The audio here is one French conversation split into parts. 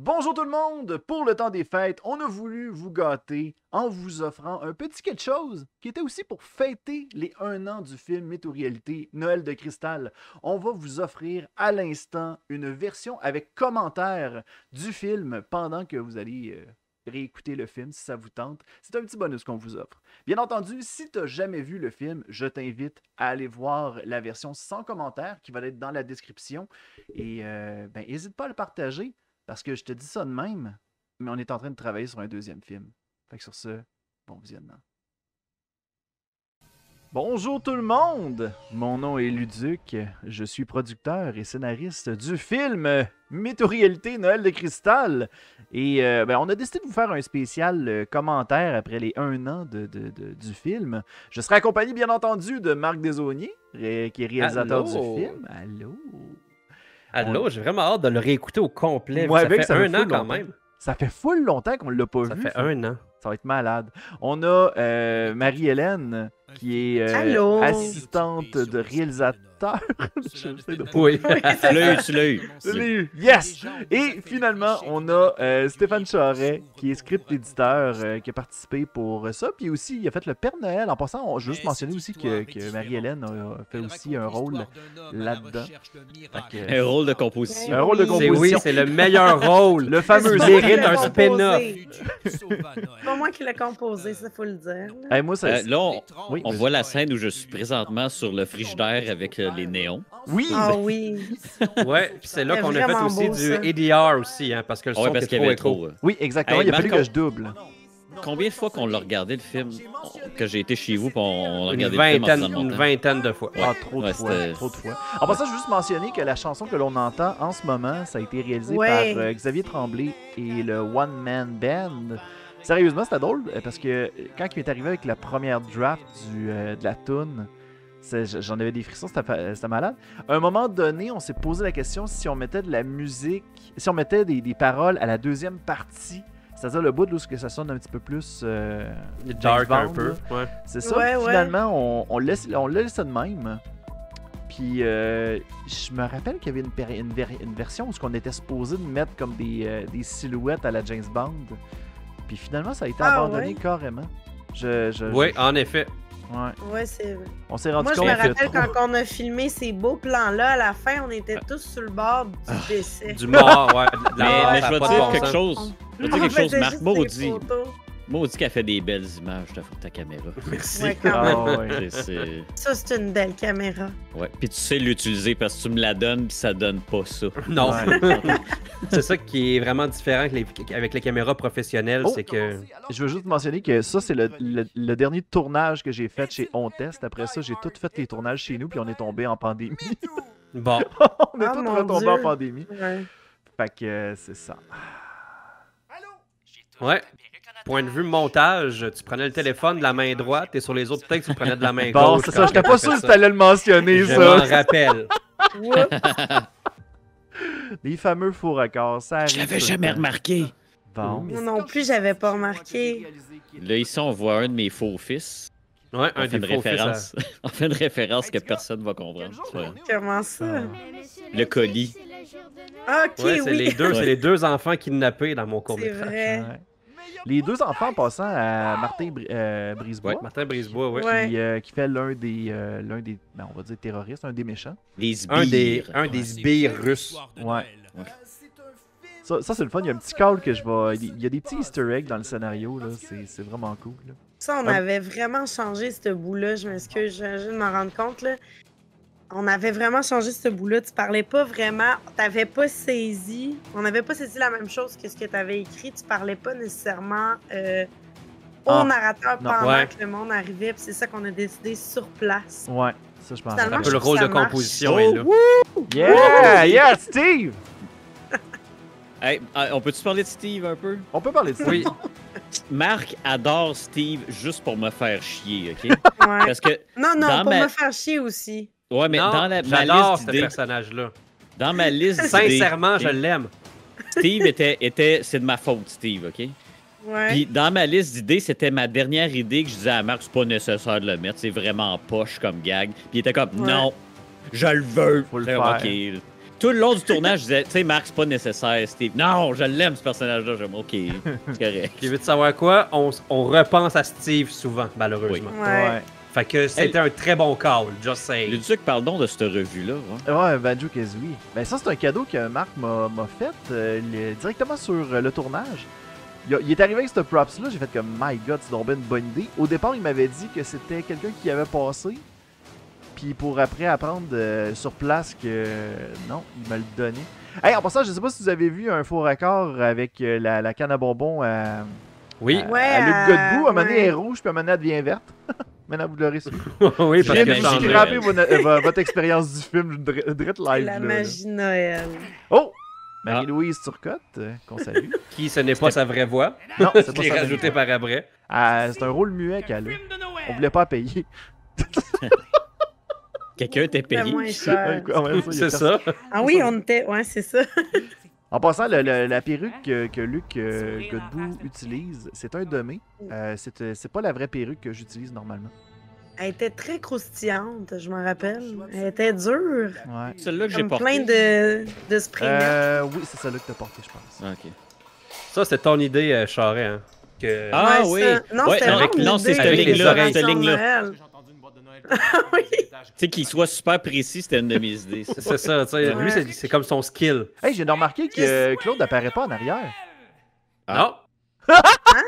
Bonjour tout le monde! Pour le temps des fêtes, on a voulu vous gâter en vous offrant un petit quelque chose qui était aussi pour fêter les 1 an du film Météo-réalité Noël de Cristal. On va vous offrir à l'instant une version avec commentaires du film pendant que vous allez réécouter le film si ça vous tente. C'est un petit bonus qu'on vous offre. Bien entendu, si tu n'as jamais vu le film, je t'invite à aller voir la version sans commentaires qui va être dans la description. Et n'hésite pas à le partager. Parce que je te dis ça de même, mais on est en train de travailler sur un deuxième film. Fait que sur ce, bon visionnement. Bonjour tout le monde! Mon nom est Luduc, je suis producteur et scénariste du film Météo-réalité Noël de Cristal. Et on a décidé de vous faire un spécial commentaire après les 1 an du film. Je serai accompagné bien entendu de Marc Desaulniers, qui est réalisateur du film. Allô! Allô, j'ai vraiment hâte de le réécouter au complet. Ouais, ça fait 1 an longtemps. quand même. Ça fait full longtemps qu'on ne l'a pas vu. Ça fait 1 an. Ça va être malade. On a Marie-Hélène, qui est assistante de réalisateur. Oui, tu l'as eu. Yes! Et finalement, on a Stéphane Charret, qui est script éditeur, qui a participé pour ça. Puis aussi, il a fait le Père Noël. En passant, je veux juste mentionner aussi que Marie-Hélène a fait aussi un rôle là-dedans. Un rôle de composition. Un rôle de composition. Oui, c'est le meilleur rôle. Le fameux mérite un spin-off. C'est pas moi qui l'ai composé, ça faut le dire. Hey, moi, ça, Là, oui, on voit la scène où je suis présentement sur le frigidaire avec les néons. Oui! Ah oui. Ouais, puis c'est là C'est qu'on a fait vraiment aussi beau, du ça. ADR aussi, hein, parce que le son Ouais, parce était qu'il y avait trop trop. Oui, exactement. Hey, Il a fallu Marc, que je double. Combien de fois qu'on l'a regardé le film, que j'ai été chez vous, puis on a Une regardé le film en vingtaine, faisant une longtemps? vingtaine de fois. Ah, trop de Ouais, fois. c'était- Trop de fois. En passant, je veux juste mentionner que la chanson que l'on entend en ce moment, ça a été réalisé Ouais. par Xavier Tremblay et le One Man Band. Sérieusement, c'était drôle parce que quand il est arrivé avec la première draft de la toune, j'en avais des frissons, c'était malade. À un moment donné, on s'est posé la question si on mettait de la musique, si on mettait des paroles à la deuxième partie, c'est-à-dire le bout de où ça sonne un petit peu plus Dark un Bond, peu. là. Ouais. C'est ça. Ouais, ouais. Finalement, on l'a laissé de même. Puis, je me rappelle qu'il y avait une version où on était supposé de mettre comme des silhouettes à la James Bond. Puis finalement, ça a été abandonné ouais? carrément. Oui, en effet. Ouais. Ouais, c'est. On s'est rendu Moi, je compte me que rappelle trop- quand on a filmé ces beaux plans-là, à la fin, on était tous sur le bord du décès. Du mort, ouais. de la Mais, mort, mais ça je a vais pas de dire bon quelque sens. chose. Je vais dire On quelque chose, faisait Marc. juste des Maudit. photos. Maudit qu'elle fait des belles images de ta caméra. Merci. Ouais, quand même. Ah, ouais. Ça, c'est une belle caméra. Ouais. Puis tu sais l'utiliser parce que tu me la donnes, puis ça donne pas ça. Non. Ouais. C'est ça qui est vraiment différent avec les caméras professionnelles, Oh. c'est que... Je veux juste mentionner que ça, c'est le dernier tournage que j'ai fait chez On Test. Après ça, j'ai tout fait les tournages chez nous, puis on est tombé en pandémie. Bon. On est Ah, tous mon retombés Dieu. en pandémie. Ouais. Fait que c'est ça. Ouais. Point de vue montage, tu prenais le téléphone de la main droite et sur les autres textes, tu le prenais de la main Bon, gauche. c'est quand ça. J'étais tu pas fais sûr si ça. t'allais le mentionner, Je m'en ça. rappelle. Les fameux faux raccords, ça arrive. Je l'avais tout le jamais temps. remarqué. Bon. Moi non plus, j'avais pas remarqué. Là, ici, on voit un de mes faux fils. Ouais, On un fait des une faux fils. référence. On fait une référence que personne va comprendre. Ouais. Comment ça? Le colis. Ok, Ouais, c'est oui. les deux, c'est les deux enfants kidnappés dans mon C'est court-métrage. vrai. Ouais. Les deux enfants passant à Martin Brisebois, Ouais. Martin Brisebois, ouais. Ouais. qui fait l'un des on va dire terroristes, un des méchants. Les sbires. Un des sbires russes. Ouais. Ça c'est le fun. Il y a un petit call que je vais. Il y a des petits Easter eggs dans le scénario, là. C'est vraiment cool. Là. Ça, on avait vraiment changé ce bout-là. Je m'excuse, je viens de m'en rendre compte, là. On avait vraiment changé ce bout-là. Tu parlais pas vraiment. T'avais pas saisi. On n'avait pas saisi la même chose que ce que tu avais écrit. Tu parlais pas nécessairement au narrateur non, pendant ouais. que le monde arrivait. Puis c'est ça qu'on a décidé sur place. Ouais. Ça, je pense. Finalement, Un peu le je rôle trouve de que ça composition marche. est là. Yeah! Yeah, Steve! Hey, on peut-tu parler de Steve un peu? On peut parler de ça. Oui. Marc adore Steve juste pour me faire chier, OK? Ouais. Parce que, Non, non, dans pour ma- me faire chier aussi. ouais, mais Non, dans ma j'adore liste ce d'idées, personnage-là. dans ma liste d'idées, Sincèrement, je l'aime. Steve était c'est de ma faute, Steve, OK? Ouais. Puis dans ma liste d'idées, c'était ma dernière idée que je disais à Marc, c'est pas nécessaire de le mettre, c'est vraiment poche comme gag. Puis il était comme, Ouais. non, je le veux. Faut le J'étais faire. comme, OK. Tout le long du tournage, je disais, tu sais, Marc, c'est pas nécessaire, Steve. Non, je l'aime, ce personnage-là. Je dis, OK, c'est correct. Puis, veux-tu savoir quoi? On repense à Steve souvent, malheureusement. Ouais. Fait que c'était un très bon call, just saying. Luduc, parle donc de cette revue-là. Hein. Ouais, Banjo-Kazooie. Ben ça, c'est un cadeau que Marc m'a fait directement sur le tournage. Il est arrivé avec ce props-là, j'ai fait comme « My God, c'est donc bien une bonne idée ». Au départ, il m'avait dit que c'était quelqu'un qui avait passé. Puis pour après apprendre sur place que non, il m'a le donné. Hey, en passant, je sais pas si vous avez vu un faux raccord avec la canne à bonbons à Oui. à Luc Godbout. À un moment donné, elle est rouge, puis à un moment donné, elle devient verte. Maintenant, vous l'aurez su. Oui, Je parce viens que de vous scraper votre expérience du film direct live. La là, magie de Noël. Oh! Marie-Louise Turcotte, qu'on salue. Qui, ce n'est pas sa vraie voix. Non, c'est pas Qui est ça. rajouté par après. C'est un rôle muet qu'elle a. On voulait pas payer. Quelqu'un t'est C'est payé. moins cher. C'est ça. Ah oui, on était. Ouais, c'est ça. En passant, la perruque que Luc Godbout utilise, c'est un demi. C'est pas la vraie perruque que j'utilise normalement. Elle était très croustillante, je m'en rappelle. Elle était dure. Ouais. Celle-là que j'ai Comme portée. plein de spray Oui, c'est celle-là que t'as porté, je pense. Ah, OK. Ça, c'est ton idée, Charest. Hein, que... Ah Ouais, oui. ça. Non, Ouais, c'était avec, mon non, idée. c'est cette Avec les ligne-là. oreilles. Cette ligne-là. Noël. Tu sais, qu'il soit super précis, c'était une de mes idées. ça. C'est ça, tu sais. Lui, c'est comme son skill. Hey, j'ai remarqué que Claude n'apparaît pas en arrière. Non.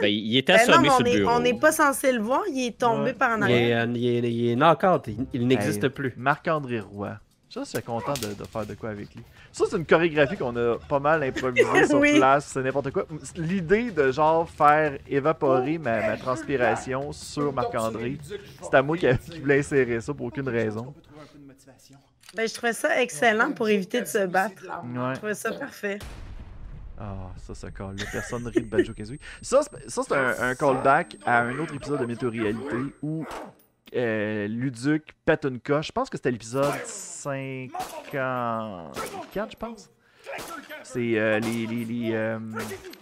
Ben, il était Ben non, assommé mais sur le bureau. on n'est pas censé le voir, il est tombé Ouais. par en Il arrière. est knock-out. Il n'existe Hey, plus. Marc-André Roy. Ça, je suis content de faire de quoi avec lui. Ça, c'est une chorégraphie qu'on a pas mal improvisée sur Oui. place. C'est n'importe quoi. L'idée de genre faire évaporer ma transpiration sur Marc-André, c'est à moi qui voulais insérer ça pour aucune raison. Ben, je trouvais ça excellent pour éviter de se battre. Ouais. Je trouvais ça parfait. Ah, ça call-là. Personne rit de Banjo-Kazooie. Ça, c'est un callback à un autre épisode de Météo-Réalité où Luduc pète une coche. Je pense que c'était l'épisode 54, je pense. C'est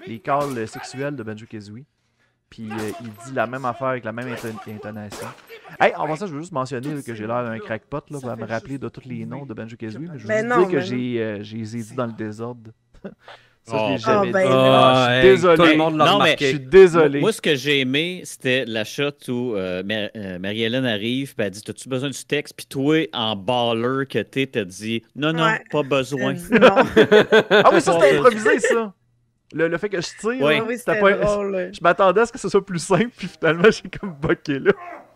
les calls sexuels de Banjo-Kazooie. Puis il dit la même affaire avec la même intonation. Hey, en passant, je veux juste mentionner là, que j'ai l'air d'un crackpot là, pour me rappeler de tous les noms de Banjo-Kazooie. Mais je veux Ben juste non, dire que ben j'ai les ai dit dans le désordre. Ça, je Oh. l'ai jamais Oh, ben dit. non. Ah, je suis désolé. Tout le monde l'a Non, mais Je suis remarqué. désolé. Moi, ce que j'ai aimé, c'était la shot où Marie-Hélène arrive et elle dit « T'as-tu besoin du texte? » Puis toi, en baller que t'as dit « Non, non, Ouais. pas besoin. Non. Ah oui, ça c'était improvisé, ça. Le fait que je tire, Ouais. là, Oui, c'était c'était pas... drôle. Je m'attendais à ce que ce soit plus simple, puis finalement, j'ai comme boqué là.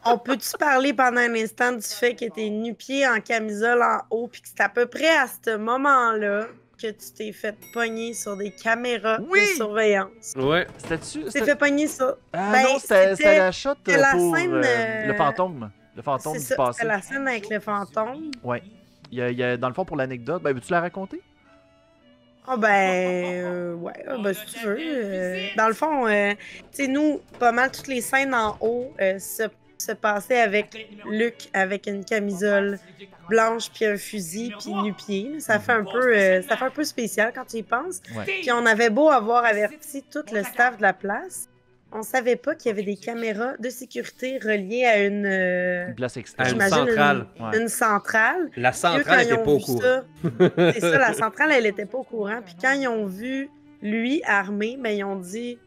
On peut-tu parler pendant un instant du fait que t'es nu-pied en camisole en haut, puis que c'est à peu près à ce moment-là que tu t'es fait pogner sur des caméras Oui! de surveillance. Ouais. C'était-tu... Tu t'es fait pogner ça. Ah Ben, non, c'était c'était la shot la pour scène, le fantôme. Le fantôme C'est du ça, passé. c'était la scène avec le fantôme. Ouais. Il y a, dans le fond, pour l'anecdote, ben, veux-tu la raconter? Ah ouais, ben si tu veux. Dans le fond, tu sais, nous, pas mal toutes les scènes en haut se passaient avec Luc avec une camisole blanche puis un fusil puis nu-pied. Ça fait un peu spécial quand tu y penses. Ouais. Puis on avait beau avoir averti tout le staff de la place, on savait pas qu'il y avait des caméras de sécurité reliées à une Une place À externe. une j'imagine centrale. Ouais. une centrale. La Eux, centrale quand ils n'était ont pas au vu courant. ça, c'est ça, la centrale, elle était pas au courant. Puis quand ils ont vu lui armé, ben ils ont dit...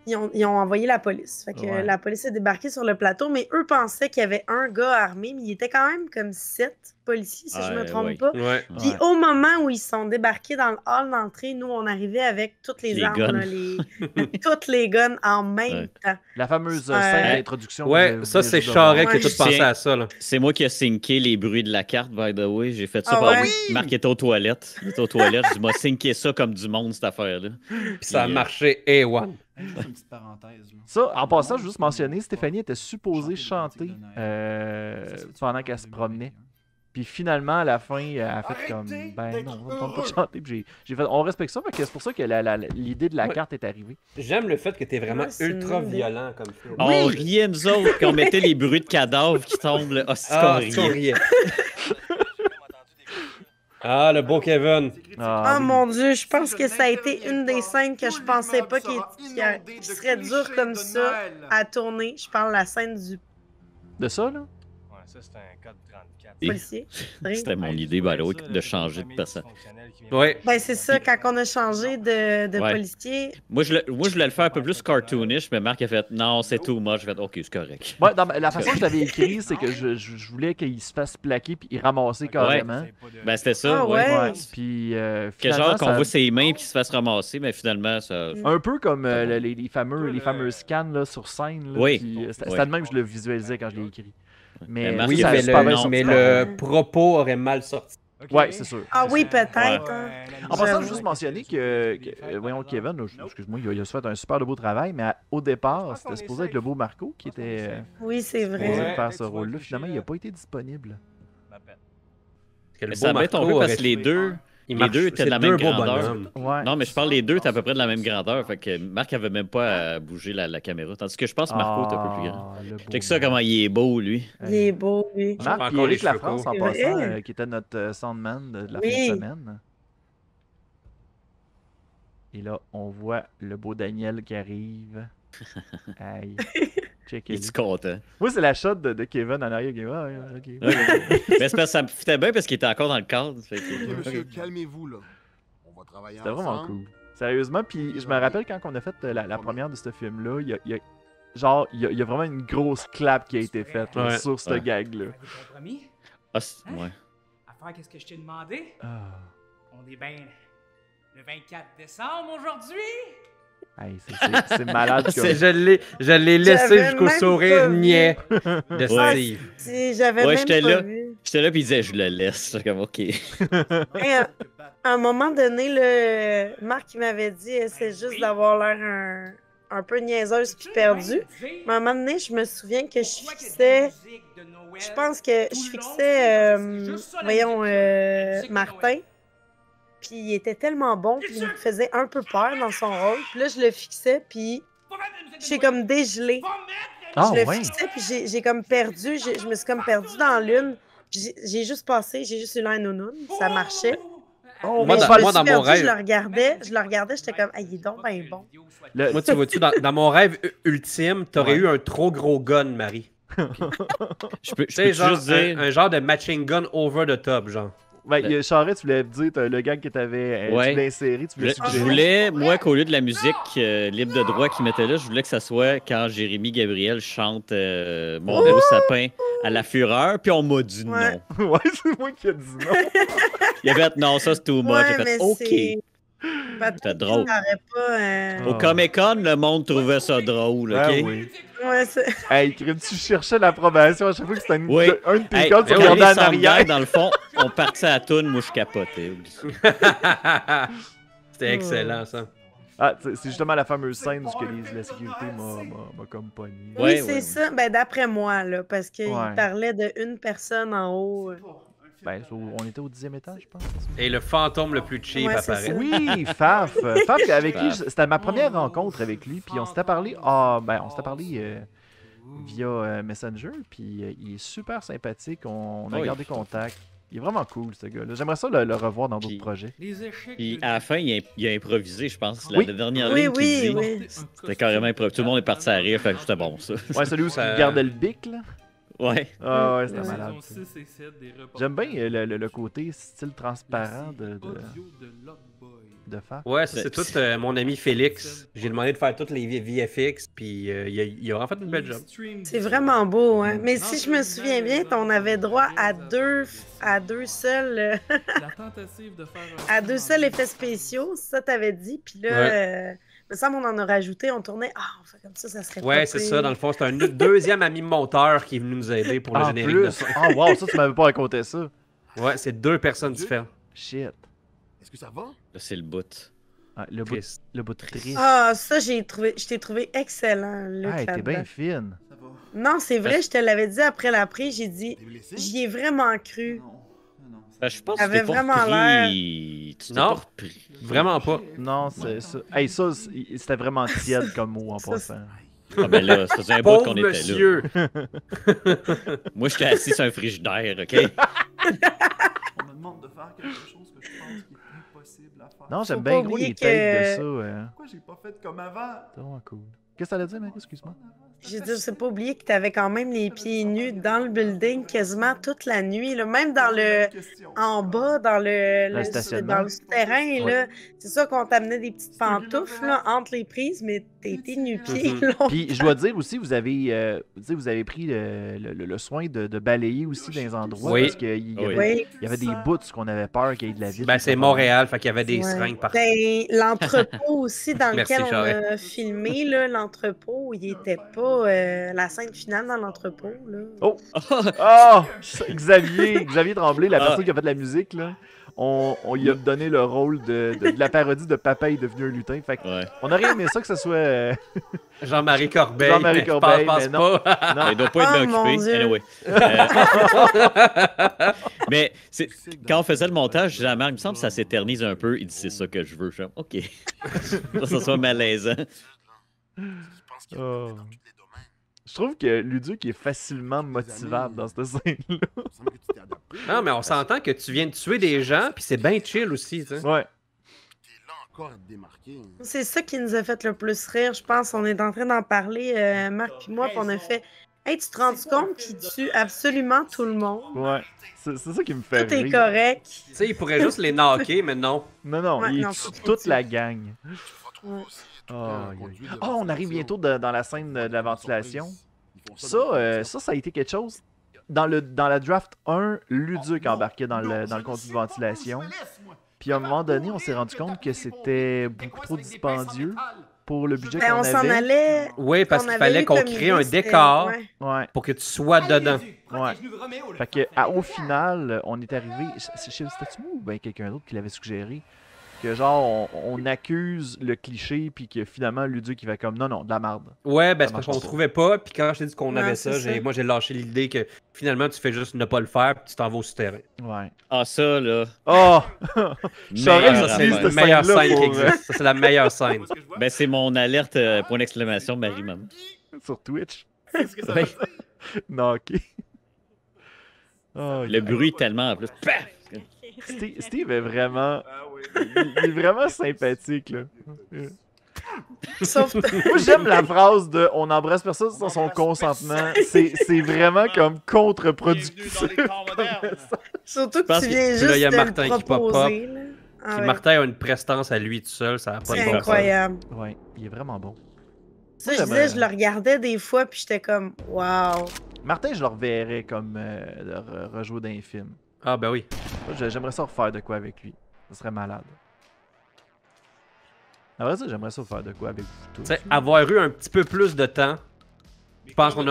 Ils ont envoyé la police. Fait que Ouais. la police est débarquée sur le plateau, mais eux pensaient qu'il y avait un gars armé, mais il était quand même comme 7 policiers, si je me trompe ouais. pas. Ouais. Puis Ouais. au moment où ils sont débarqués dans le hall d'entrée, nous, on arrivait avec toutes les Les armes, guns. là, toutes les guns en même Ouais. temps. La fameuse Ouais. scène d'introduction. Ouais, que ça, vous c'est venez de voir. Charest qui a Ouais, tout je pensé tiens. à ça, là. C'est moi qui ai synqué les bruits de la carte, by the way. J'ai fait ça Ah pendant ouais? que Marc était aux toilettes. Il était aux toilettes. Je dis, moi, synqué ça comme du monde, cette affaire-là. Puis ça a Puis, marché A1. Juste une petite parenthèse. Là. Ça, en passant, je veux juste mentionner, Stéphanie était supposée chanter pendant qu'elle se promenait. Puis finalement, à la fin, elle a fait comme, ben non, on ne tente pas de chanter. Puis j'ai fait, on respecte ça, parce que c'est pour ça que l'idée de la Ouais. carte est arrivée. J'aime le fait que t'es vraiment Ouais, c'est ultra une idée. violent comme film. On riait, nous autres, quand on mettait les bruits de cadavres qui tombent. Là. Ah, c'est Ah, qu'on c'est qu'on riait. riait. Ah, le beau Kevin. Ah oui. mon Dieu, je pense que ça a été une des scènes que je pensais pas qui serait dure comme ça à tourner. Je parle de la scène du... De ça, là? ça, c'est un code 34. Et- policier. Oui. C'était mon idée, by the way, de changer de personne. Ouais. Ben, c'est ça, quand on a changé de Ouais. policier. Moi, je voulais le faire un peu plus cartoonish, mais Marc a fait non, c'est too much. J'ai fait ok, c'est correct. Ouais, la façon que je l'avais écrit, c'est que je voulais qu'il se fasse plaquer puis ramasser carrément. Ben, c'était ça. Ah ouais. ouais. Puis Que finalement, genre qu'on ça- voit ses mains puis qu'il se fasse ramasser, mais finalement, ça. un peu comme les fameux scans là, sur scène. Là, Oui. puis, c'était Oui. de même que je le visualisais quand je l'ai écrit. Mais Marc, Oui, ça a mais, super bien le, sorti. mais le propos aurait mal sorti. Ouais, c'est sûr. Ah oui, peut-être. Ouais. hein. En passant, je veux J'avoue. juste mentionner voyons, Kevin, là, excuse-moi, il a fait un super de beau travail, mais au départ, c'était supposé être le beau Marco qui était Oui, c'est supposé vrai. faire ce rôle-là. Finalement, il n'a pas été disponible. Parce que le Mais beau ça m'embête un Marco peu parce aurait- que les deux. il les marche- deux étaient de la c'est même deux beaux grandeur. bonhommes. Ouais. Non, mais je parle les deux, t'es à peu près de la même grandeur. Fait que Marc avait même pas à bouger la caméra. Tandis que je pense que Marco est un peu plus grand. Le beau Check ça, Marc. comment il est beau, lui. Il est beau, lui. Pas Marc et encore les Eric cheveux Lafrance, en courts. C'est passant, vrai. qui était notre soundman de la Oui. fin de semaine. Et là, on voit le beau Daniel qui arrive. Aïe. Il Checkez. est content. Moi, c'est la shot de Kevin en arrière. qui est, ah, ouais, ok. Mais c'est parce que ça me fitait bien parce qu'il était encore dans le cadre. Fait que- Ok, monsieur, calmez-vous, là. On va travailler C'était vraiment ensemble. cool. Sérieusement, puis je me rappelle quand on a fait la première de ce film-là, il y a vraiment une grosse clap qui a été faite là, Ouais. sur ce Ouais. gag-là. Avez-vous compromis? Ah, ouais. À faire qu'est-ce que je t'ai demandé? Ah. On est bien le 24 décembre aujourd'hui? Hey, c'est malade comme... Je l'ai laissé J'avais jusqu'au même sourire pas vu. niais de Ouais. Steve. Si, j'avais Ouais, même j'étais pas là. vu. J'étais là, puis il disait, je le laisse. J'étais comme, ok. Hey, à un moment donné, Marc il m'avait dit c'est juste d'avoir l'air un peu niaiseuse puis perdue. Mais à un moment donné, je me souviens que je fixais. Je pense que je fixais. Voyons, Martin. Puis il était tellement bon, puis il me faisait un peu peur dans son rôle. Puis là, je le fixais, puis j'ai comme dégelé. Ah, Je le ouais. fixais, puis j'ai comme perdu. Je me suis comme perdue dans l'une. Puis j'ai juste passé, j'ai juste eu l'air nounoun. Ça marchait. Oh, Moi, Mais dans- je me moi, suis dans mon perdue, rêve- je le regardais, j'étais comme, ah, il est donc bien bon. Le- Moi, tu vois-tu, dans mon rêve ultime, t'aurais Ouais. eu un trop gros gun, Marie. Je peux Tu sais, genre, juste dire. un genre de matching gun over the top, genre. Ben, il y a Charest, tu voulais dire le gag que t'avais Ouais. tu voulais insérer, tu voulais Je suggérer. voulais, moi, qu'au lieu de la musique libre de droit qu'ils mettaient là, je voulais que ça soit quand Jérémy Gabriel chante Mon beau sapin à la fureur, puis on m'a dit Ouais. non. Ouais, c'est moi qui ai dit non. Il avait fait non, ça c'est too much. J'ai Ouais, mais fait OK. c'est. C'était drôle. T'aurais pas. Au Comic Con, le monde trouvait ça drôle, OK? Ah oui. Ouais, c'est. Hey, Crime, tu cherchais l'approbation à chaque fois que c'était Oui. un de tes Hey, codes, tu on regardais les en soundbites, arrière. dans le fond, on partait à la toune, moi je capotais. oublie ça. C'était excellent, ça. Ah, c'est justement la fameuse scène où la sécurité m'a comme pogné. Oui, Ouais, c'est ouais. ça. Ben, d'après moi, là, parce qu'il Ouais. parlait d'une personne en haut. Ben, on était au 10e étage, je pense. Et le fantôme le plus cheap Ouais, c'est apparaît. ça. Oui, Faf. Faf, avec qui, Faf. c'était ma première rencontre avec lui, puis on s'était parlé, on s'était parlé via Messenger, puis il est super sympathique, on a Oui. gardé contact. Il est vraiment cool, ce gars-là. J'aimerais ça le revoir dans d'autres Puis- projets. Les échecs. Puis à la fin, il a improvisé, je pense. Oui. La dernière Oui, ligne qu'il oui, dit, oui. c'était carrément improvisé. Tout le monde est parti à rire, fait que c'était bon, ça. Ouais, celui où Ça- il gardait le bic, là. Ouais. Ah ouais, c'était Ouais. malade. ça. J'aime bien le côté style transparent de Faf. Ouais, ça, c'est tout mon ami Félix. J'ai demandé de faire toutes les VFX, puis il a vraiment fait une belle job. C'est vraiment beau, hein. Mais si je me souviens bien, on avait droit à deux seuls. À deux seuls effets spéciaux, ça t'avais dit. Puis là, Ouais. me semble on en a rajouté, on tournait. Ah, on fait comme ça serait Ouais, pas c'est pire. ça. Dans le fond, c'est un deuxième ami monteur qui est venu nous aider pour le En générique de plus, fin. ah wow, ça tu m'avais pas raconté ça. Ouais, c'est deux personnes différentes. Shit. Est-ce que ça va? Là, c'est le bout. Ah, Triste. le bout de triste. Ah, ça, je t'ai trouvé excellent, Luc, Hey, t'es là-dedans. bien fine. Non, c'est vrai, je te l'avais dit après la prise, j'ai dit, T'es blessé? j'y ai vraiment cru. Ben, je pense que Avait tu t'es pas vraiment repris. Tu t'es Non. pas repris. Vraiment pas. Non, c'est ça. Hey, ça, c'était vraiment tiède comme mot en Ça, passant. Ah ben là, ça faisait un bout Pauvre qu'on était là. monsieur! Moi, j'étais assis sur un frigidaire, OK? On me demande de faire quelque chose que je pense qu'il est impossible à faire. Non, j'aime Faut bien pas gros les oublier takes que- de ça. Pourquoi j'ai pas fait comme avant? C'est vraiment cool. Qu'est-ce que t'allais dire, Marie? Excuse-moi. J'ai dit, je sais pas oublier que t'avais quand même les pieds nus dans le building quasiment toute la nuit, là. Même dans le... en bas, dans le stationnement. dans le souterrain, là. C'est ça qu'on t'amenait des petites pantoufles, là, entre les prises, mais t'étais nu-pieds, là. Puis je dois dire aussi, vous avez pris le soin de balayer aussi dans les endroits. Oui. Parce qu'il y Oui. avait, il y avait des bouts qu'on avait peur qu'il y ait de la vie. Ben, c'est Montréal, fait qu'il y avait des Ouais. seringues partout. Ben, l'entrepôt aussi dans Merci, lequel on Charest. a filmé, là, l'entrepôt, il était pas la scène finale dans l'entrepôt, là. Oh! Ah! Xavier Tremblay, la Ah. personne qui a fait de la musique, là, on lui a donné le rôle de la parodie de Papa est devenu un lutin. Fait que Ouais. on aurait aimé ça que ce soit. Jean-Marie Corbeil. Jean-Marie mais Corbeil, je pense mais non. pas. Non. Il doit pas être Oh, bien mon occupé. Dieu. Anyway. Mais quand on faisait le montage, jamais, il me semble que ça s'éternise un peu. Il dit c'est ça que je veux. Je suis comme, OK. Pour que ça soit malaisant. Oh. Je trouve que Luduc est facilement motivable dans cette scène-là. Non, mais on s'entend que tu viens de tuer des gens, puis c'est bien chill aussi, tu sais. Ouais. Encore à te démarquer. C'est ça qui nous a fait le plus rire, je pense. On est en train d'en parler, Marc puis moi, puis on a fait « Hey, tu te rends compte qu'il tue absolument tout le monde? Ouais. C'est ça qui me fait Tout est rire. correct. Tu sais, il pourrait juste les knocker, mais non. Non, Ouais, il non, tue faut qu'il toute tue. la gang. Ouais. On arrive bientôt dans la scène de la ventilation. Ça a été quelque chose. Dans la draft 1, Luduc embarquait dans le contenu de ventilation. Puis à un moment donné, on s'est rendu compte que c'était beaucoup trop dispendieux pour le budget Ben, qu'on on s'en avait. allait. Oui, parce on qu'il avait fallait eu qu'on comme crée idée, un c'était- décor ouais. Ouais. pour que tu sois dedans. Ouais. Fait que, au final, on est arrivé. C'était-tu moi ou bien quelqu'un d'autre qui l'avait suggéré? Que genre, on accuse le cliché, puis que finalement, Luduc, il va comme non, de la merde. Ouais, ben Ça c'est parce marche qu'on pas. trouvait pas, puis quand je t'ai dit qu'on Ouais, avait c'est ça, ça. moi j'ai lâché l'idée que finalement tu fais juste ne pas le faire, puis tu t'en vas au souterrain. Ouais. Ah, ça, là. Oh! J'aurais meilleure Ça, c'est utilisé affaire. la cette meilleure scène-là scène qui pour, existe. Ça, c'est la meilleure scène. Ben, c'est mon alerte, point d'exclamation, Marie-Maman. Sur Twitch. Qu'est-ce que ça Ouais. veut dire? Non, ok. Oh, Le bruit tellement en plus. Paf! Steve est vraiment. Ah oui. Il est vraiment sympathique, là. Sauf Moi, j'aime la phrase de on embrasse personne sans son consentement. C'est vraiment comme contre-productif. Bienvenue dans les temps modernes. surtout que pense tu que- viens Puis juste là, il y a de Martin le qui pop-up. proposer. Là. Ah Puis ouais. Martin a une prestance à lui tout seul, ça a pas de C'est bon sens. incroyable. Ouais, il est vraiment bon. Ça, Moi, je disais, j'aime, je le regardais des fois, puis j'étais comme, waouh. Martin, je le reverrais comme de rejouer dans les films. Ah ben oui. Moi, j'aimerais ça refaire de quoi avec lui. Ça serait malade. Après ça, j'aimerais ça faire de quoi avec vous tous. Tu sais, avoir eu un petit peu plus de temps, je pense qu'on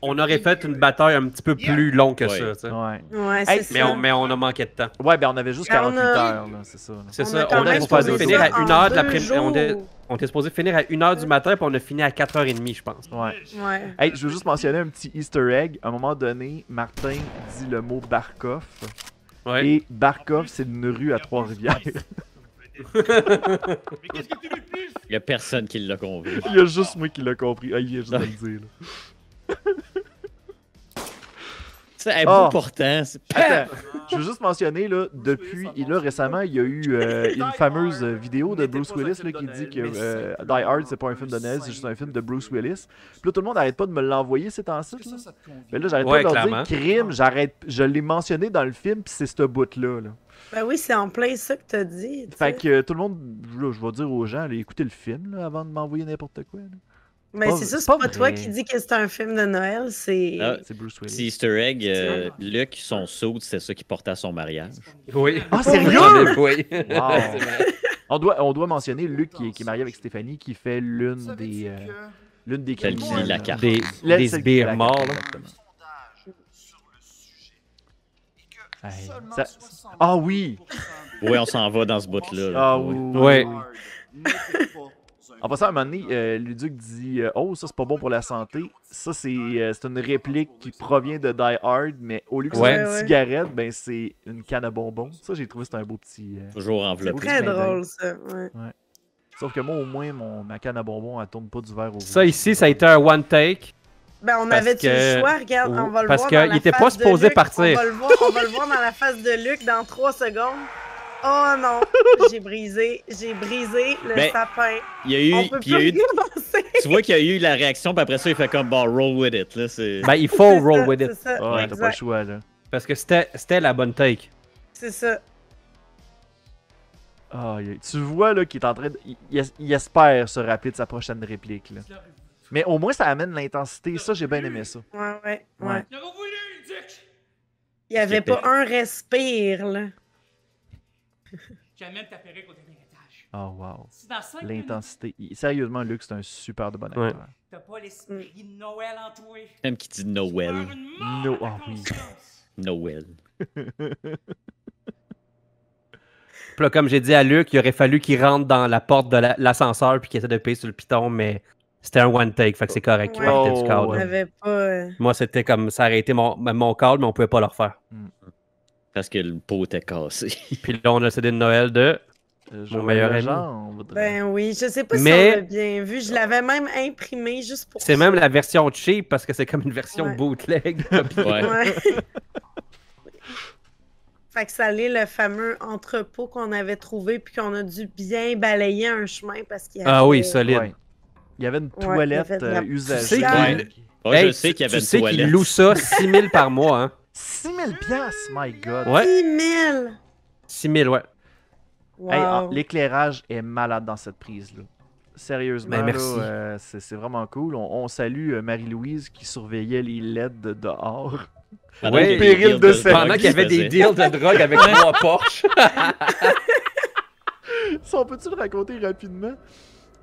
on aurait fait une bataille un petit peu plus longue que Ouais. ça. tu sais. Ouais. Ouais, Hey, c'est Mais ça. on a manqué de temps. Ouais, ben on avait juste Ben, on 48 a- heures, là, c'est ça. là. C'est On ça. a quand On même était supposé fait finir à ça 1h de en l'après-midi. deux On était supposé finir à 1h du matin, puis on a fini à 4h30, je pense. Ouais. Ouais. Hey, je veux juste mentionner un petit Easter egg. À un moment donné, Martin dit le mot Barkov. Ouais. Et Barkov, c'est une rue à Trois-Rivières. Mais qu'est-ce que tu veux de plus? Il y a personne qui l'a compris. Il y a juste moi qui l'ai compris. Ah, il vient juste de le dire. Là. C'est un Ah. bout portant. c'est- Attends, je veux juste mentionner, là, depuis, là, récemment, il y a eu une fameuse vidéo de Bruce Willis là, qui dit que Die Hard, c'est pas un film de Noël, c'est juste un film de Bruce Willis. Puis là, tout le monde arrête pas de me l'envoyer ces temps-ci. Là. Ça te convient? Mais là, j'arrête Ouais, pas de leur clairement. dire crime, je l'ai mentionné dans le film, puis c'est ce bout-là. Là. Ben oui, c'est en plein ça que t'as dit. tu Fait sais. que tout le monde, là, je vais dire aux gens, là, écoutez le film là, avant de m'envoyer n'importe quoi. Là. Mais pas- c'est ça, c'est c'est pas pas toi vrai. qui dis que c'est un film de Noël, c'est. Ah, C'est Bruce Willis. Petit Easter egg, Luc, son saut, c'est ça qu'il portait à son mariage. Oui. Ah, sérieux? Oui. Wow. On doit mentionner Luc qui est marié avec Stéphanie, qui fait l'une des Celle qui lit la carte. Des Celle qui lit sbires la morts, carte, là. exactement. Hey, ça- Ah oui! Oui, on s'en va dans ce bout-là. là. Ah Oui. oui! Ouais. En passant, à un moment donné, Luduc dit oh, ça c'est pas bon pour la santé. Ça, c'est une réplique qui provient de Die Hard, mais au lieu que ce soit Ouais. une Ouais. cigarette, ben c'est une canne à bonbons. Ça, j'ai trouvé que c'était un beau petit. Toujours c'est enveloppé. Très clin d'œil. drôle, ça. Ouais. Sauf que moi, au moins, ma canne à bonbons, elle tourne pas du verre au Ça ici, ça a été un one take. Ben, on Parce avait-tu que- le choix? Regarde, on va le parce voir. que dans la il était pas face de supposé Luc. partir. On va le voir dans la face de Luc dans 3 secondes. Oh non, j'ai brisé le Ben, sapin. Il y a eu, On peut puis il y a plus eu rien avancer. tu vois qu'il y a eu la réaction, puis après ça, il fait comme bon, roll with it. Là, Ben, il faut C'est roll ça, with it. c'est ça, Ouais, t'as pas le exact. choix, là. Parce que c'était la bonne take. C'est ça. Ah, tu vois, là, qu'il est en train de... Il espère se rappeler de sa prochaine réplique, là. Mais au moins, ça amène l'intensité. Ça, j'ai bien aimé ça. Ouais. Ouais. J'aurais voulu, Duc! Il n'y avait pas un respire, là. J'amène ta perruque au dernier étage. Oh, wow. Si dans 5 minutes, L'intensité. Sérieusement, Luc, c'est un super de bon acteur. Ouais. t'as pas l'esprit de Noël en toi. Même qui dit Noël. Faire une mort No- à ah oui. conscience. Noël. Puis là, comme j'ai dit à Luc, il aurait fallu qu'il rentre dans la porte de l'ascenseur puis qu'il essaie de payer sur le piton, mais c'était un one take, fait que c'est correct. Ouais. Il partait du Oh, cadre. On ouais. n'avait pas. Moi, c'était comme ça aurait été mon cadre, mais on pouvait pas le refaire. Parce que le pot était cassé. Puis là, on a le CD de Noël de. Mon meilleur ami. Ben oui, je sais pas Mais- si on l'a bien vu. Je l'avais même imprimé juste pour C'est ça. même la version cheap parce que c'est comme une version Ouais. bootleg. Ouais. Ouais. Fait que ça allait le fameux entrepôt qu'on avait trouvé puis qu'on a dû bien balayer un chemin parce qu'il y avait... Ah oui, solide. Ouais. Il y avait une il y toilette avait de la usagée. poussière. Ouais, Hey, je sais qu'il y avait tu une sais toilette. qu'il loue ça 6000 par mois, hein? 6000 piastres, my God. Ouais. 10 000! 6000, ouais. Wow. Hey, l'éclairage est malade dans cette prise-là. Sérieusement, Ben, là, merci. c'est vraiment cool. On salue Marie-Louise qui surveillait les LED de dehors. Pendant Ouais, qu'il y avait des péril deals de drogue sang. Pendant qu'il y avait qui des se deals de drogue avec 3 Porsche. Ça, on peut-tu le raconter rapidement?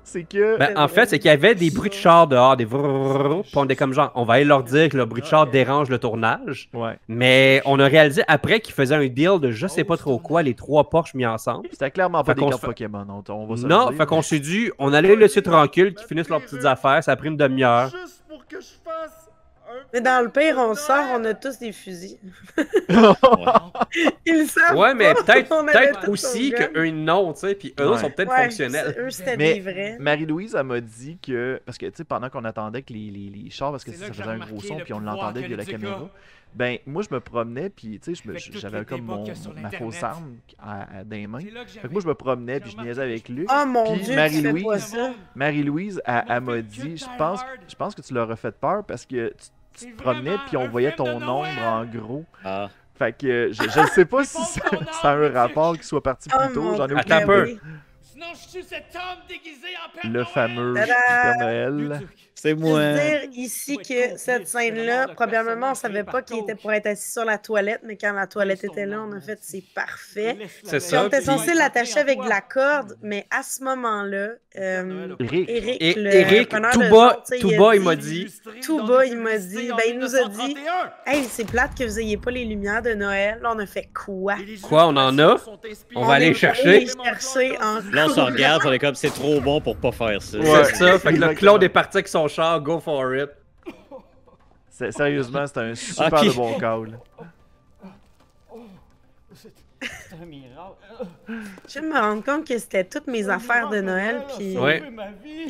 C'est que... Ben, en fait, c'est qu'il y avait des bruits de char dehors, des vrrrr, puis on est comme genre, on va aller leur dire que le bruit de char dérange le tournage. Ouais. Mais on a réalisé après qu'ils faisaient un deal de je sais pas trop quoi, les 3 Porsche mis ensemble. C'était clairement pas Fait des qu'on cartes se fait- Pokémon. On va se le Non, dire. fait qu'on s'est dit, on allait les laisser tranquilles, qu'ils finissent leurs petites affaires, ça a pris une demi-heure. Juste pour que je fasse Mais dans le pire, on sort, on a tous des fusils. Ils le savent Ouais, mais pas. peut-être On avait peut tous aussi nos guns. qu'eux non, tu sais, puis eux Ouais. sont peut-être Ouais, fonctionnels. Eux, c'était Mais- des vrais. Marie-Louise, elle m'a dit que... Parce que, tu sais, pendant qu'on attendait que les chars, parce que C'est ça là que faisait j'ai un gros remarqué son, le puis on pouvoir l'entendait que via la le Duc caméra. a. Ben, moi, je me promenais, puis, tu sais, Avec toutes j'avais les comme débats qu'il y a sur ma l'Internet. fausse arme dans les mains. C'est là que Fait que moi, je me promenais, puis je niaisais avec Luc. Oh mon Puis Dieu, tu fais Marie-Louise- pas ça. Marie-Louise, elle m'a dit, je pense que tu leur as fait peur parce que tu te promenais, puis on voyait ton ombre en gros. Ah. Fait que je ne sais pas si ça a un rapport qui soit parti Oh plus tôt. mon J'en ai Dieu, aucune Attends un peu. idée. Sinon, je suis cet homme déguisé en Père Le Noël. fameux Tada! Père Noël. C'est Juste moi. dire ici que cette scène-là, premièrement, on savait pas qu'il était pour être assis sur la toilette, mais quand la toilette était là, on a fait c'est parfait. C'est Puis ça, on était puis- censé l'attacher avec de la corde, mais à ce moment-là, Eric. Eric, Et le Eric, preneur tout de bas, son, tu sais, tout il a bas, il dit- m'a dit, Tout bas, il m'a dit, ben, il nous a dit, hey, c'est plate que vous ayez pas les lumières de Noël. Là, on a fait quoi? Quoi, on en a? On va aller est chercher. allé chercher en Là, on se regarde, on est comme c'est trop bon pour pas faire ça. c'est ça. Fait que le Exactement. Claude est parti avec son char, go for it. Sérieusement, c'était un super Ok. de bon call. C'est un miracle. Je viens de me rendre compte que c'était toutes mes affaires de Noël, puis Ouais. Ma vie.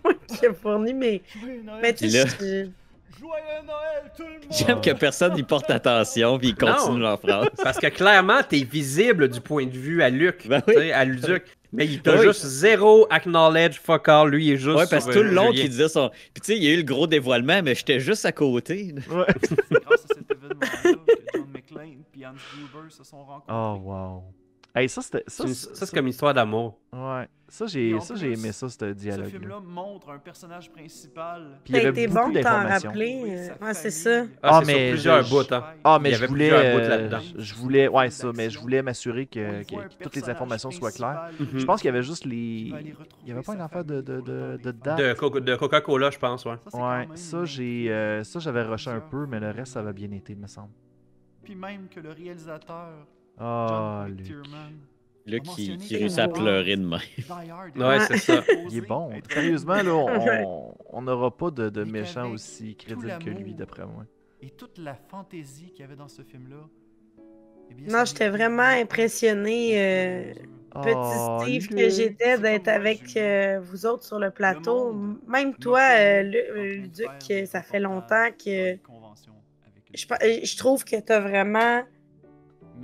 moi qui ai fourni mes... Mais tu sais, Puis Joyeux Noël, tout le monde. J'aime que personne n'y porte attention puis ils continuent Non. leur phrase. Parce que clairement, t'es visible du point de vue à Luc, Ben oui. tu sais, à Luduc. Mais il t'a Oui. juste zéro acknowledge, fuck all, lui il est juste Ouais, parce que sur, tout le long Julien. qu'il disait son. Puis tu sais, il y a eu le gros dévoilement, mais j'étais juste à côté. Ouais. C'est grâce à cet événement-là que John McClane et Hans Gruber se sont rencontrés. Oh, wow. Hey, ça, c'était. Ça, c'est comme une histoire d'amour. Ouais. Ça, Et en j'ai plus, aimé ça, ce Ce dialogue-là. film-là montre un personnage principal. Puis il y t'as avait été beaucoup bon de t'en d'informations. rappeler. Oui, sa Ouais, c'est famille. ça. Ah, Ah, c'est sur mais plusieurs je- bouts, hein. Ah, mais Il y je avait voulais, plusieurs bouts là-dedans. je voulais, ouais, ça, mais je voulais m'assurer que toutes les informations soient claires. Mhm. Je pense qu'il y avait juste les. Il y avait pas une affaire de date. De Coca-Cola, je pense, ouais. Ouais, ça, ça, j'avais rushé un peu, mais le reste, ça va bien été, me semble. Puis même que le réalisateur, Ah, John Luc. McTiernan, Là, a qui mentionné réussit à que- pleurer de même. Die Hard Ouais, était c'est ça. supposé Il est bon. être- Sérieusement, là, Ouais. on n'aura pas de Mais méchant qu'avec aussi tout crédible que lui, l'amour d'après moi. Et toute la fantaisie qu'il y avait dans ce film-là. eh bien, Non, ça j'étais m'a- vraiment impressionnée, Oh, petit Steve, que Luc. j'étais d'être avec vous autres sur le plateau. Même toi, Luduc, ça fait longtemps que je trouve que t'as vraiment...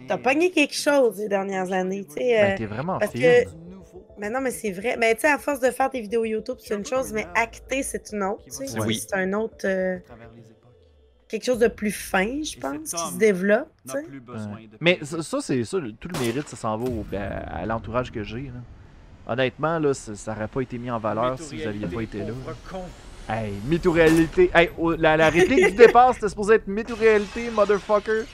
T'as pogné quelque chose les dernières années, tu sais. Ben, t'es vraiment parce fine. que faut. Mais non, mais c'est vrai. Mais tu sais, à force de faire des vidéos YouTube, c'est une chose, mais acter, c'est une autre. Tu sais. Oui. C'est un autre. À travers les époques. Quelque chose de plus fin, je cet pense, qui se homme développe. Tu N'a sais. plus besoin de. Mais ça, c'est ça, tout le mérite, ça s'en va à l'entourage que j'ai. Là. Honnêtement, là, ça aurait pas été mis en valeur si vous aviez pas été là. Hey, mytho-réalité. Hey, la réplique du départ, c'était supposé être mytho-réalité, motherfucker.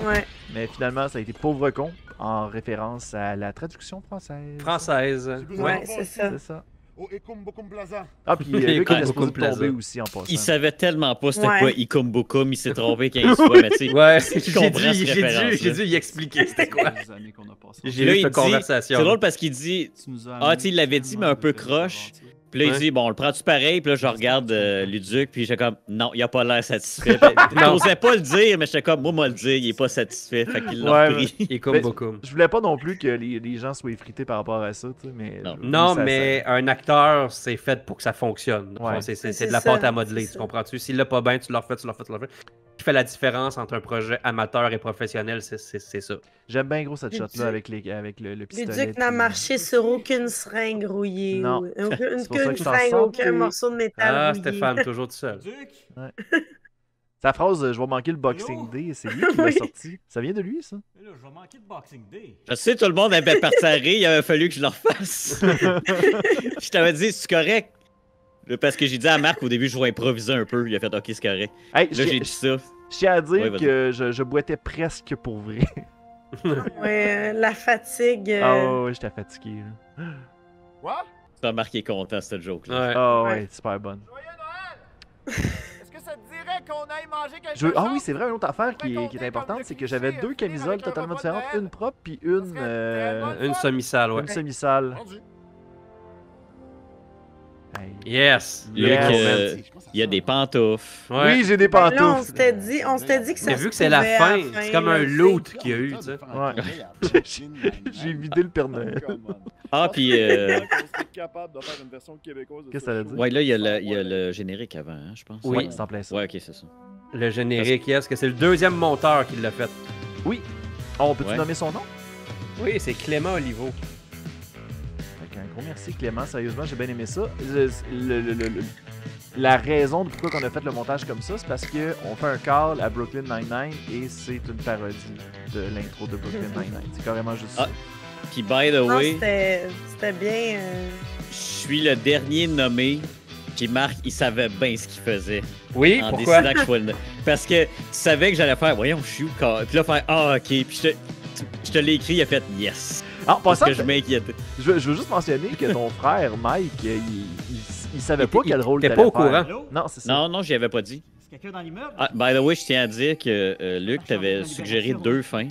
Ouais. Mais finalement, ça a été pauvre con, en référence à la traduction française. Française. Ouais, c'est ça. C'est ça. Au Ekumbokum Plaza. Ah, puis Luc, il est Ekumbokum supposé Plaza. tomber aussi en passant. Il savait tellement pas c'était Ouais. quoi Ikumbokum, il s'est trompé 15 fois, mais tu sais. Ouais, Je comprends cette référence-là. j'ai dû y expliquer c'était quoi. Les années qu'on a passées. J'ai Là, eu il cette dit- conversation. C'est drôle parce qu'il dit. Tu nous as Ah, amené tu sais, il l'avait dit, mais un peu tellement de belles croche. aventures. Puis là, il Ouais. dit, bon, on le prend-tu pareil? Puis là, je regarde Luduc, puis j'étais comme, non, il a pas l'air satisfait. Il n'osait pas le dire, mais j'étais comme, moi, le dire, il est pas satisfait. Fait qu'il l'a Ouais, repris. Et comme Mais- beaucoup. Je voulais pas non plus que les gens soient effrités par rapport à ça, tu sais, mais... Non. Non, ça- mais un acteur, c'est fait pour que ça fonctionne. Ouais. C'est de la ça, pâte à modeler, c'est tu ça. comprends-tu? S'il l'a pas bien, tu le refais, tu le refais, tu le refais. Ce qui fait la différence entre un projet amateur et professionnel, c'est ça. J'aime bien gros cette Luduc- shot-là avec le pistolet. Luduc n'a puis- marché sur aucune seringue rouillée. Non. Aucune C'est pour ça aucune que je t'en seringue, sors aucun plus. morceau de métal Ah, rouillé. Stéphane, toujours tout seul. Duc, Sa phrase « Je vais manquer le Boxing Day », c'est lui qui l'a Oui. sorti. Ça vient de lui, ça? mais là, je vais manquer de Boxing Day. Je sais, tout le monde avait parti à rire, il avait fallu que je le refasse. Je t'avais dit, c'est correct. Là, parce que j'ai dit à Marc au début, je vais improviser un peu. Il a fait, ok, c'est correct. Hey, Là, j'ai dit ça. je tiens à dire Ouais, vas-y. que je boitais presque pour vrai. Ouais, la fatigue. Ah ouais, j'étais fatigué. Là. Quoi? Ça, Marc est content, cette joke-là. Ouais. Ah ouais, Ouais. super bonne. Joyeux Noël! Est-ce que ça te dirait qu'on aille manger quelque Ah chose? oui, c'est vrai, une autre affaire qui est importante, c'est que j'avais deux camisoles totalement différentes, une propre puis une Une semi-salle, ouais. une semi-sale. Rendu. Hey. Yes! Luc, Yes. il y a des pantoufles. Ouais. Oui, j'ai des Ben là, on pantoufles. s'était dit que ça Mais se vu que c'est la pouvait à fin, la c'est comme là, un tu sais. loot qu'il y a eu, tu sais. Ouais. J'ai vidé le Père Noël. Ah, puis, capable de faire une version québécoise de Qu'est-ce que ça veut dire? ouais, là, il y a le générique avant, hein, je pense. Oui. Ouais, c'est en plein ça. Ouais, ok, c'est ça. Le générique, est-ce que c'est le deuxième monteur qui l'a fait? Oui. On peut-tu Ouais. nommer son nom? Oui, c'est Clément Olivo. Fait qu'un gros merci Clément, sérieusement, j'ai bien aimé ça. La raison de pourquoi on a fait le montage comme ça, c'est parce que on fait un call à Brooklyn Nine-Nine et c'est une parodie de l'intro de Brooklyn Nine-Nine. C'est carrément juste ça. Puis, by the Non, way, c'était bien. je suis le dernier nommé. Puis Marc, il savait bien ce qu'il faisait Oui, en pourquoi? décidant que je sois le... Parce que tu savais que j'allais faire, voyons, je suis où? Puis là, faire, ah, ok. Puis je te l'ai écrit, il a fait yes. En Parce passant, que je m'inquiétais. je veux juste mentionner que ton frère Mike, il savait pas quel rôle t'es t'allais pas au faire. courant. Allô? Non, c'est ça. Non, non, j'y avais pas dit. Est-ce quelqu'un dans l'immeuble? Ah, by the way, je tiens à dire que Luc, t'avais suggéré 2 fins.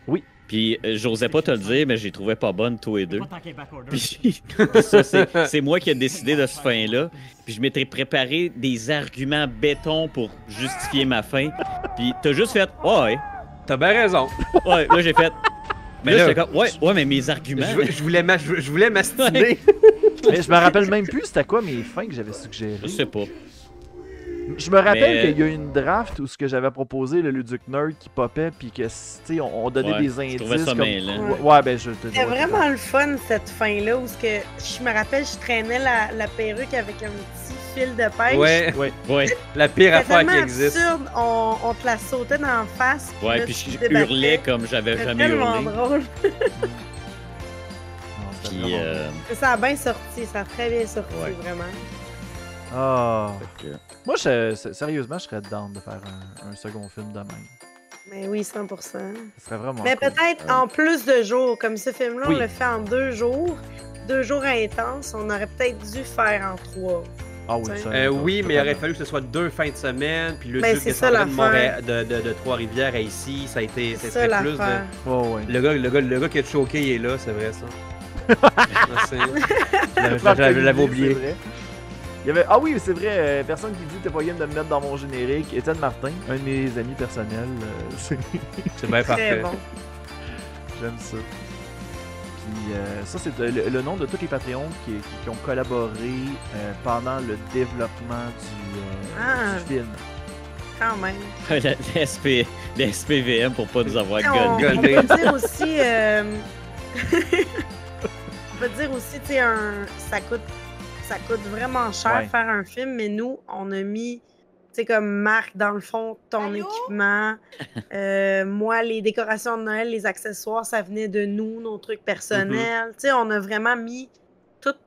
Oui. Puis j'osais pas te le dire, mais je les trouvais pas bonnes, tous les deux. Pas tant qu'il y ait backorder. Puis ça, c'est moi qui ai décidé de ce fin-là. Puis je m'étais préparé des arguments béton pour justifier ma fin. Puis t'as juste fait, ouais, T'as bien raison. ouais. Là, j'ai fait. Mais Mais là, là, j'étais comme, ouais, mais mes arguments. Je voulais m'astiner. Mais je me rappelle même plus c'était quoi mes fins que j'avais suggérées. Je sais pas. Je me rappelle Mais- qu'il y a eu une draft où ce que j'avais proposé, le Luduc Nerd qui popait, puis que, tu sais, on donnait Ouais, des je indices. trouvais ça comme... mêlant. Ouais, ben je te C'était vraiment le fun, cette fin-là, où ce que je me rappelle, je traînais la perruque avec un petit fil de pêche. Ouais, Ouais, la pire C'était affaire qui tellement existe. absurde, on te la sautait dans la face. ouais. là, Puis tu je te débattais. hurlais comme j'avais C'était jamais tellement hurlé. drôle. Puis, Ça a bien sorti, ça a très bien sorti, Ouais. vraiment. Ah. fait que- Moi, sérieusement, je serais down de faire un second film de même. Mais oui, 100%. Ce serait vraiment Mais cool. peut-être en plus de jours, comme ce film-là, Oui. on l'a fait en 2 jours. 2 jours intenses, on aurait peut-être dû faire en 3. Ah oui, ça. Oui, mais il aurait fallu que ce soit 2 fins de semaine, puis le Ben, Duc c'est ça, descendrait de, l'affaire. de Trois-Rivières à ici, ça a été C'est c'était ça plus de... l'affaire. Ouais, ouais. Le gars qui a choqué, il est là, c'est vrai ça. Non, c'est- Franck je l'avais Olivier, oublié. c'est vrai. Il y avait... Ah oui, c'est vrai, personne qui dit t'es pas game de me mettre dans mon générique. Étienne Martin, un de mes amis personnels. C'est- C'est bien Très parfait. bon. J'aime ça. Puis ça, c'est le nom de tous les Patreons qui ont collaboré pendant le développement du film. Quand même. le SPVM pour pas nous avoir On gunné. peut dire aussi. Je peux te dire aussi, tu sais, ça coûte vraiment cher Ouais. faire un film, mais nous, on a mis, tu sais, comme Marc, dans le fond, ton Allô? équipement. Moi, les décorations de Noël, les accessoires, ça venait de nous, nos trucs personnels. Tu sais, on a vraiment mis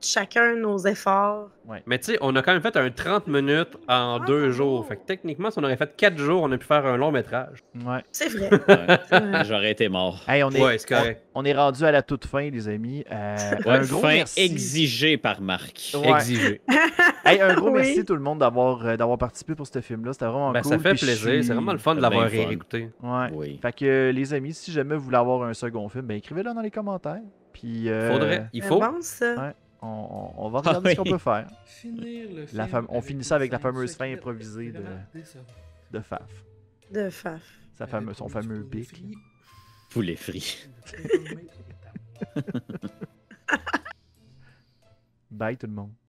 chacun nos efforts. Mais tu sais, on a quand même fait un 30 minutes en 2 jours. Fait que techniquement, si on aurait fait 4 jours, on a pu faire un long métrage. Ouais. C'est vrai. Ouais, j'aurais été mort. Hey, on est, Ouais, c'est correct. on est rendu à la toute fin, les amis. Un Ouais, gros fin merci. exigée par Marc. Ouais. Exigé. Hey, un gros Oui. merci tout le monde d'avoir participé pour ce film-là. C'était vraiment Ben, cool. ça fait Puis je plaisir. suis- C'est vraiment le fun de C'est l'avoir bien fun. réécouté. Ouais. Oui. Fait que les amis, si jamais vous voulez avoir un second film, ben écrivez-le dans les commentaires. Puis Faudrait. Il C'est faut. bon, ça. Ouais. on va regarder ce qu'on oui. peut faire. Finir le La film fam- on finit ça avec la fameuse fin secrète, improvisée vraiment décevant. de Faf. De Faf. Son fameux bic. là. Poulet frit. Bye tout le monde.